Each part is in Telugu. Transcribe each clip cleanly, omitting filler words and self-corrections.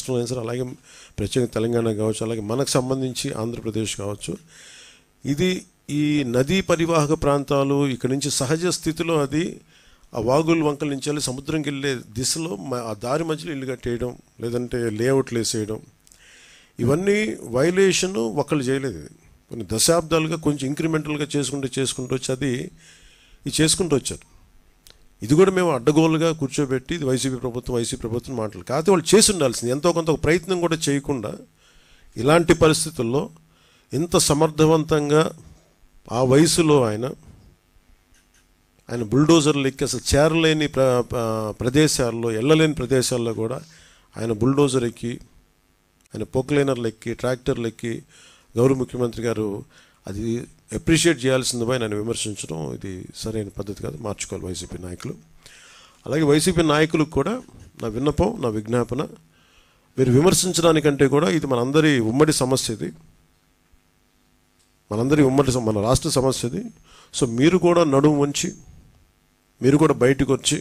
రాష్ట్రంలో సరే, అలాగే ప్రత్యేకంగా తెలంగాణ కావచ్చు, అలాగే మనకు సంబంధించి ఆంధ్రప్రదేశ్ కావచ్చు, ఇది ఈ నదీ పరివాహక ప్రాంతాలు ఇక్కడి నుంచి సహజ స్థితిలో అది ఆ వాగులు వంకల నుంచి వెళ్ళి సముద్రంకి వెళ్ళే దిశలో ఆ దారి మధ్యలో ఇల్లు కట్టేయడం, లేదంటే లేఅవుట్లు వేసేయడం, ఇవన్నీ వైలేషన్ ఒకళ్ళు చేయలేదు. ఇది కొన్ని దశాబ్దాలుగా కొంచెం ఇంక్రిమెంటల్గా చేసుకుంటూ వచ్చి అది చేసుకుంటూ వచ్చారు. ఇది కూడా మేము అడ్డగోలుగా కూర్చోబెట్టి ఇది వైసీపీ ప్రభుత్వం మాటలు కాకపోతే వాళ్ళు చేసి ఉండాల్సింది. ఎంతో కొంత ప్రయత్నం కూడా చేయకుండా ఇలాంటి పరిస్థితుల్లో ఇంత సమర్థవంతంగా ఆ వయసులో ఆయన బుల్డోజర్లు ఎక్కి అసలు చేరలేని ప్రదేశాల్లో, వెళ్ళలేని ప్రదేశాల్లో కూడా ఆయన బుల్డోజర్ ఎక్కి, ఆయన పొక్లైనర్లు ఎక్కి, ట్రాక్టర్లు ఎక్కి గౌరవ ముఖ్యమంత్రి గారు అది అప్రిషియేట్ చేయాల్సింది పోయి ఆయన విమర్శించడం ఇది సరైన పద్ధతి కాదు, మార్చుకోవాలి వైసీపీ నాయకులు. అలాగే వైసీపీ నాయకులకు కూడా నా విన్నపం, నా విజ్ఞాపన, మీరు విమర్శించడానికంటే కూడా ఇది మనందరి ఉమ్మడి సమస్య, ఇది మన రాష్ట్ర సమస్య ఇది. సో మీరు కూడా నడుము వంచి, మీరు కూడా బయటకు వచ్చి,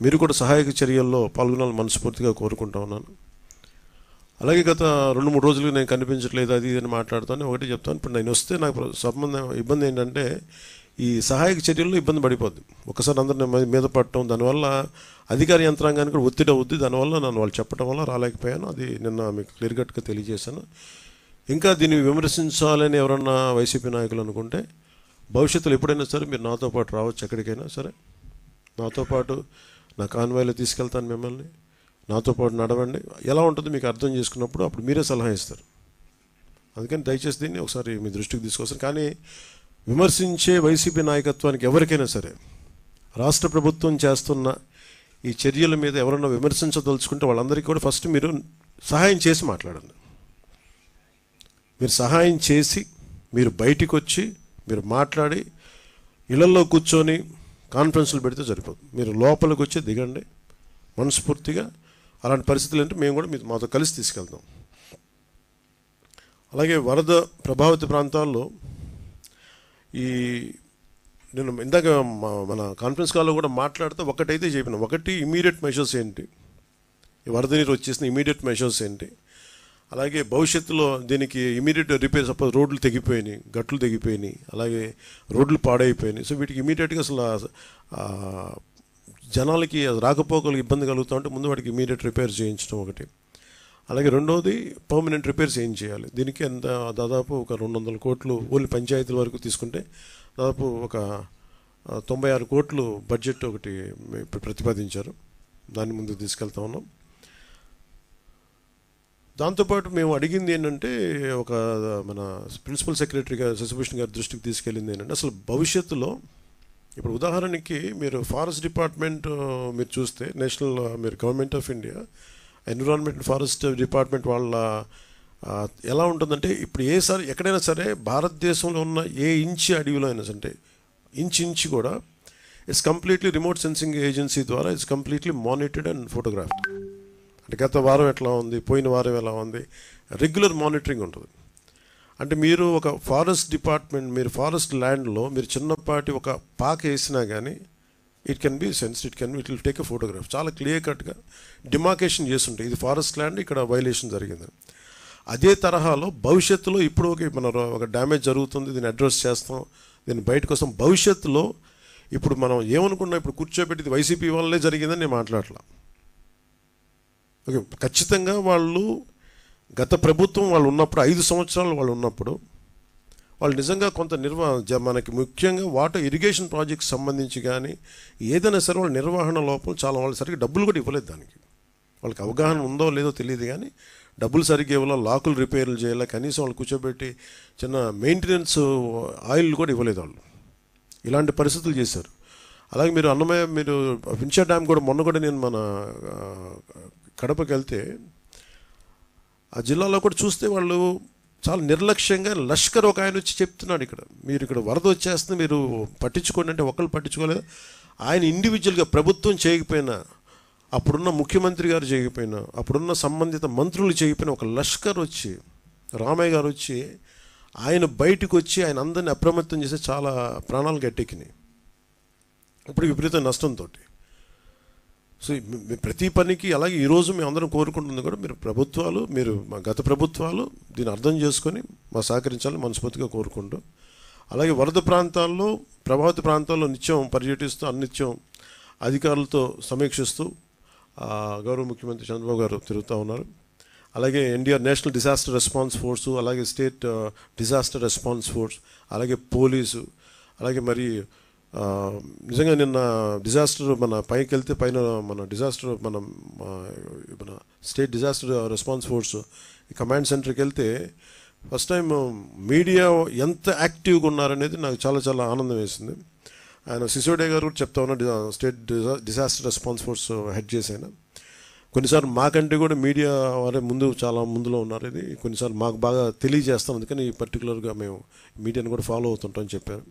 మీరు కూడా సహాయక చర్యల్లో పాల్గొనాలని మనస్ఫూర్తిగా కోరుకుంటా ఉన్నాను. అలాగే గత 2-3 రోజులుగా నేను కనిపించట్లేదు అది ఇది అని మాట్లాడుతాను. ఒకటి చెప్తాను, ఇప్పుడు నేను వస్తే నాకు ఇబ్బంది ఏంటంటే ఈ సహాయక చర్యల్లో ఇబ్బంది పడిపోద్ది. ఒకసారి అందరిని మీద పడటం, దానివల్ల అధికార యంత్రాంగానికి కూడా ఒత్తిడి అవుద్ది. దానివల్ల నన్ను వాళ్ళు చెప్పడం వల్ల రాలేకపోయాను. అది నిన్న మీకు క్లియర్ కట్గా తెలియజేశాను. ఇంకా దీన్ని విమర్శించాలని ఎవరన్నా వైసీపీ నాయకులు అనుకుంటే భవిష్యత్తులో ఎప్పుడైనా సరే మీరు నాతో పాటు రావచ్చు, ఎక్కడికైనా సరే నాతో పాటు నా కాన్వాయ్లో తీసుకెళ్తాను మిమ్మల్ని, నాతో పాటు నడవండి. ఎలా ఉంటుందో మీకు అర్థం చేసుకున్నప్పుడు అప్పుడు మీరే సలహా ఇస్తారు. అందుకని దయచేసి దీన్ని ఒకసారి మీ దృష్టికి తీసుకొస్తాను. కానీ విమర్శించే వైసీపీ నాయకత్వానికి ఎవరికైనా సరే రాష్ట్ర ప్రభుత్వం చేస్తున్న ఈ చర్యల మీద ఎవరైనా విమర్శించదలుచుకుంటే వాళ్ళందరికీ కూడా ఫస్ట్ మీరు సహాయం చేసి మాట్లాడండి. మీరు సహాయం చేసి మీరు బయటికి వచ్చి మీరు మాట్లాడి ఇళ్లలో కూర్చొని కాన్ఫరెన్స్లు పెడితే సరిపోదు. మీరు లోపలికి వచ్చి దిగండి మనస్ఫూర్తిగా. అలాంటి పరిస్థితులు అంటే మేము కూడా మాతో కలిసి తీసుకెళ్తాం. అలాగే వరద ప్రభావిత ప్రాంతాల్లో నేను ఇందాక మన కాన్ఫరెన్స్ కాల్లో కూడా మాట్లాడితే ఒకటైతే చెప్పిన, ఒకటి ఇమీడియట్ మెషర్స్ ఏంటి, ఈ వరద నీరు వచ్చేసిన ఇమీడియట్ మెషర్స్ ఏంటి, అలాగే భవిష్యత్తులో దీనికి ఇమీడియట్ రిపేర్, సపోజ్ రోడ్లు తెగిపోయినాయి, గట్లు తెగిపోయినాయి, అలాగే రోడ్లు పాడైపోయినాయి. సో వీటికి ఇమీడియట్గా అసలు జనాలకి రాకపోకలకు ఇబ్బంది కలుగుతూ ఉంటే ముందు వాటికి ఇమీడియట్ రిపేర్ చేయించడం ఒకటి. అలాగే రెండవది పర్మనెంట్ రిపేర్స్ ఏం చేయాలి. దీనికి దాదాపు ఒక 200 కోట్లు ఓన్లీ పంచాయతీల వరకు తీసుకుంటే దాదాపు ఒక 96 కోట్లు బడ్జెట్ ఒకటి ఇప్పుడు ప్రతిపాదించారు. దాన్ని ముందుకు తీసుకెళ్తా ఉన్నాం. దాంతోపాటు మేము అడిగింది ఏంటంటే, ఒక మన ప్రిన్సిపల్ సెక్రటరీ గారు శశిభూషణ్ గారి దృష్టికి తీసుకెళ్ళింది ఏంటంటే, అసలు భవిష్యత్తులో ఇప్పుడు ఉదాహరణకి మీరు ఫారెస్ట్ డిపార్ట్మెంట్ మీరు చూస్తే నేషనల్ మీరు government of India environment forest department వాళ్ళ ఎలా ఉంటుందంటే, ఇప్పుడు ఎక్కడైనా సరే భారతదేశంలో ఉన్న ఏ ఇంచి అడవిలో అయినా సరే ఇంచి కూడా it's completely remote sensing agency ద్వారా it's completely monitored and photographed. అంటే గత వారం ఎట్లా ఉంది, పోయిన వారం ఎలా ఉంది, రెగ్యులర్ మానిటరింగ్ ఉంటుంది. అంటే మీరు ఒక ఫారెస్ట్ డిపార్ట్మెంట్, మీరు ఫారెస్ట్ ల్యాండ్లో మీరు చిన్నపాటి ఒక పాక వేసినా కానీ it can be sensed, it will take a photograph. చాలా క్లియర్ కట్గా డిమార్కేషన్ చేస్తుంటాయి, ఇది ఫారెస్ట్ ల్యాండ్, ఇక్కడ వైలేషన్ జరిగింది. అదే తరహాలో భవిష్యత్తులో ఇప్పుడు మన ఒక డ్యామేజ్ జరుగుతుంది, దీన్ని అడ్రస్ చేస్తాం, దీన్ని బయటకు వస్తాం. భవిష్యత్తులో ఇప్పుడు మనం ఏమనుకున్నాం, ఇప్పుడు కూర్చోబెట్టి వైసీపీ వల్లే జరిగిందని నేను మాట్లాడలా. ఓకే, ఖచ్చితంగా వాళ్ళు గత ప్రభుత్వం వాళ్ళు ఉన్నప్పుడు 5 సంవత్సరాలు వాళ్ళు ఉన్నప్పుడు వాళ్ళు నిజంగా కొంత మనకి ముఖ్యంగా వాటర్ ఇరిగేషన్ ప్రాజెక్ట్స్ సంబంధించి కానీ ఏదైనా సరే వాళ్ళ నిర్వహణ లోపం చాలా, వాళ్ళు సరిగ్గా డబ్బులు కూడా ఇవ్వలేదు. దానికి వాళ్ళకి అవగాహన ఉందో లేదో తెలియదు కానీ డబ్బులు సరిగ్గా ఇవ్వాలా, లాకులు రిపేర్లు చేయాలా, కనీసం వాళ్ళు కూర్చోబెట్టి చిన్న మెయింటెనెన్స్ ఆయిల్ కూడా ఇవ్వలేదు వాళ్ళు. ఇలాంటి పరిస్థితులు చేశారు. అలాగే మీరు మీరు వించా డ్యామ్ కూడా మొన్న కూడా నేను మన కడపకి వెళ్తే ఆ జిల్లాలో కూడా చూస్తే వాళ్ళు చాలా నిర్లక్ష్యంగా, లష్కర్ ఒక ఆయన వచ్చి చెప్తున్నాడు, మీరు ఇక్కడ వరద వచ్చేస్తుంది మీరు పట్టించుకోండి అంటే ఒకళ్ళు పట్టించుకోలేదు. ఆయన ఇండివిజువల్గా ప్రభుత్వం చేయకపోయినా, అప్పుడున్న ముఖ్యమంత్రి గారు చేయకపోయినా, అప్పుడున్న సంబంధిత మంత్రులు చేయకపోయినా ఒక లష్కర్ వచ్చి, రామయ్య గారు వచ్చి ఆయన బయటకు వచ్చి ఆయన అందరినీ అప్రమత్తం చేసి చాలా ప్రాణాలు గట్టెక్కినాయి. ఇప్పుడు విపరీత నష్టంతో సో ప్రతి పనికి అలాగే ఈరోజు మేము అందరం కోరుకుంటుంది కూడా మీరు ప్రభుత్వాలు, మీరు మా గత ప్రభుత్వాలు దీన్ని అర్థం చేసుకొని మా సహకరించాలని మనస్ఫూర్తిగా కోరుకుంటూ, అలాగే వరద ప్రాంతాల్లో, ప్రభావిత ప్రాంతాల్లో నిత్యం పర్యటిస్తూ అన్నిత్యం అధికారులతో సమీక్షిస్తూ గౌరవ ముఖ్యమంత్రి చంద్రబాబు గారు తిరుగుతూ ఉన్నారు. అలాగే NDR national disaster response force, అలాగే స్టేట్ డిజాస్టర్ రెస్పాన్స్ ఫోర్స్, అలాగే పోలీసు, అలాగే మరి నిజంగా నిన్న డిజాస్టర్ మన పైకి వెళ్తే పైన మన డిజాస్టర్ మన state disaster response force command సెంటర్కి వెళ్తే ఫస్ట్ టైం మీడియా ఎంత యాక్టివ్గా ఉన్నారనేది నాకు చాలా చాలా ఆనందం వేసింది. ఆయన సిసోడియా గారు కూడా చెప్తా ఉన్నారు, state disaster response force head చేసి ఆయన కొన్నిసార్లు మాకంటే కూడా మీడియా వారే చాలా ముందులో ఉన్నారు. ఇది కొన్నిసార్లు మాకు బాగా తెలియజేస్తాం, అందుకని పర్టికులర్గా మేము మీడియాని కూడా ఫాలో అవుతుంటామని చెప్పారు.